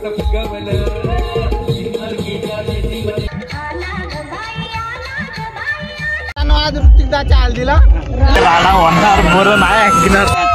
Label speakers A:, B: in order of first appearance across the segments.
A: पोटात फुगवलं
B: आज ऋतिकदा चाल दिला
C: राडा होणार बरं नाही ऐकणार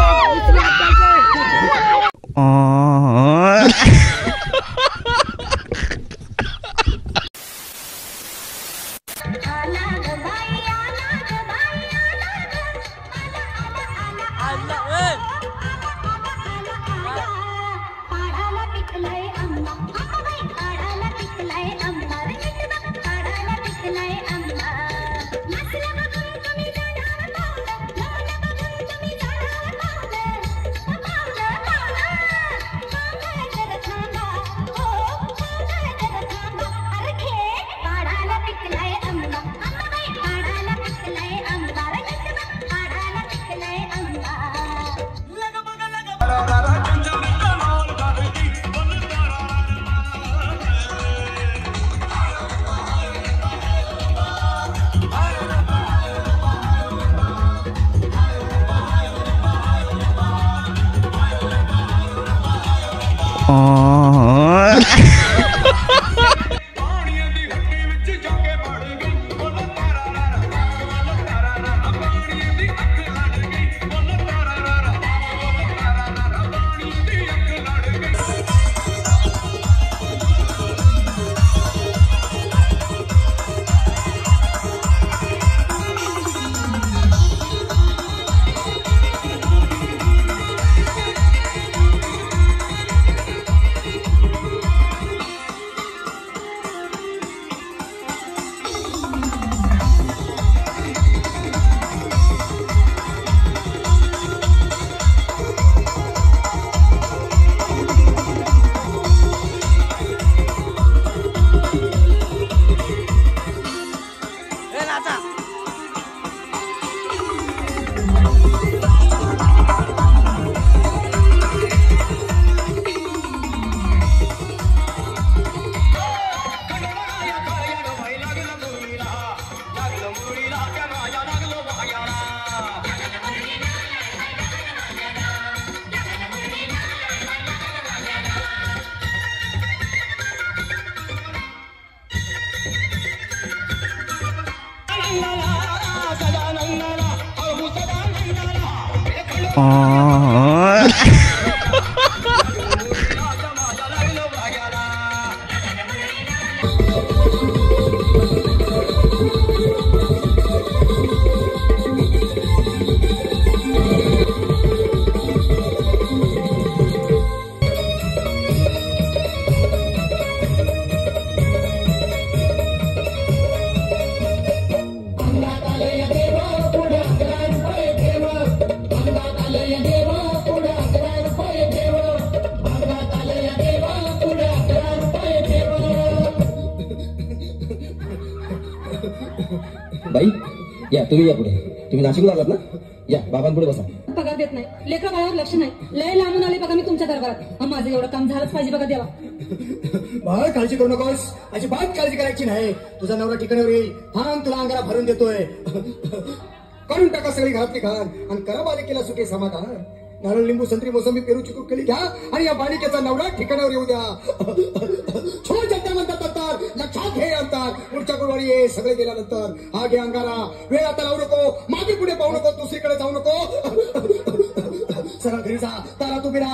D: बाई या तुम्ही या पुढे तुम्ही नाशिकला आलात ना या बाबांपुढे बसा
E: पगार देत नाही लेकरं बाळावर लक्ष नाही लय लांबून आले बघा मी तुमच्या दरबारात माझं एवढं काम झालंच पाहिजे बघा देवा
B: बाळ काळजी करू नकोस अजिबात काळजी करायची नाही तुझा नवरा ठिकाणावर येईल थांब तुला अंगाला भरून देतोय करून टाका सगळी घरातली घाण आणि करा बालिकेला सुखे समाधान नारळ लिंबू संत्री मोसंबी पेरू चिकू केली घ्या आणि या बालिकेचा नवरा ठिकाणावर येऊ द्या छोट जनता म्हणतात लक्षात घे अंतर पुढच्या गुरुवारी ये सगळे गेल्यानंतर हा घे अंगारा वेळ आता लावू नको मागे पुढे पाहू नको दुसरीकडे जाऊ नको सरळ घरी जा तारा तू बिरा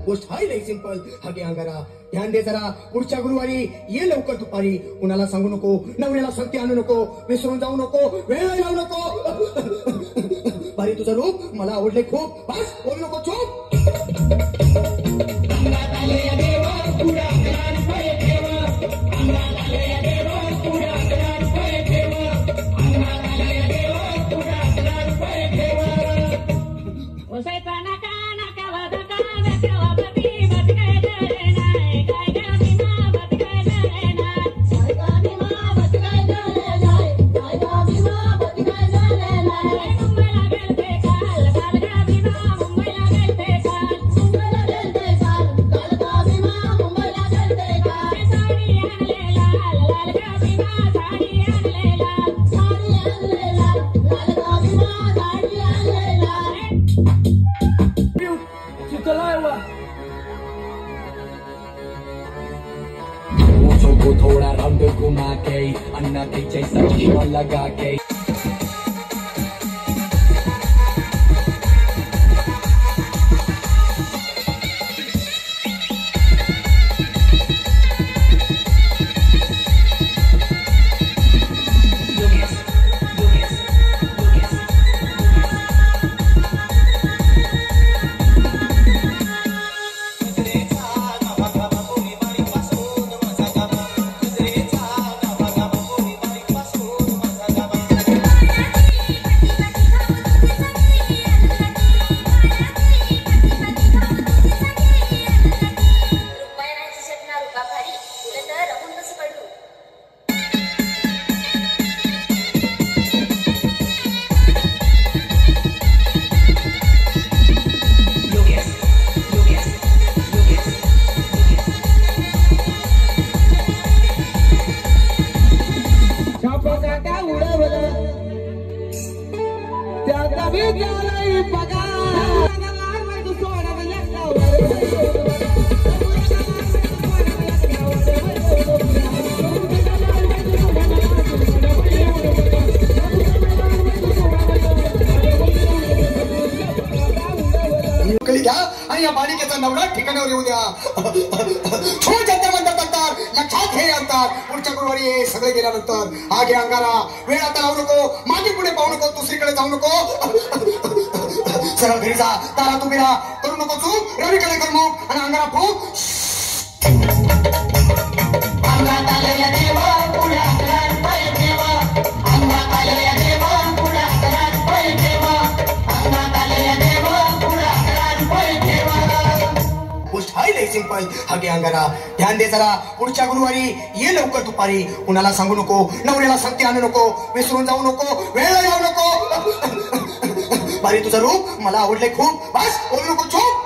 B: गोष्ट हाय लई सिंपल हागे अंगारा ध्यान दे जरा पुढच्या गुरुवारी ये लवकर दुपारी कुणाला सांगू नको नवऱ्याला संगती आणू नको विसरून जाऊ नको वेळ लावू नको बारी तुझं रूप मला आवडले खूप बस बोलू नको चूप
F: मुंबईला गेलते काल
A: सचियों लगा के
B: घ्या आणि या बालिकेचा नवरा ठिकाणावर येऊ द्या. छो जंतर लक्षात हे अंतर. पुढच्या गुरुवारी हे सगळे गेल्यानंतर हा घे अंगारा. वेळ आता लावू नको, मागे पुढे पाहू नको, दुसरीकडे जाऊ नको. सरळ घरी जा, तारा तू बिरा करू नको चूक. रवीकडे कर मग आणि अंगारा फूक. सिंपल हागे अंगारा. ध्यान दे जरा, पुढच्या गुरुवारी ये लवकर दुपारी. कुणाला सांगू नको, नवऱ्याला संगती आणू नको, विसरून जाऊ नको, वेळेला जाऊ नको. बारी तुझं रूप मला आवडले खूप. बस बोलू नको, चूप.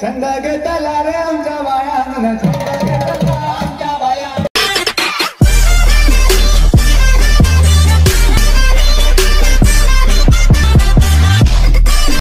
F: छंद घेता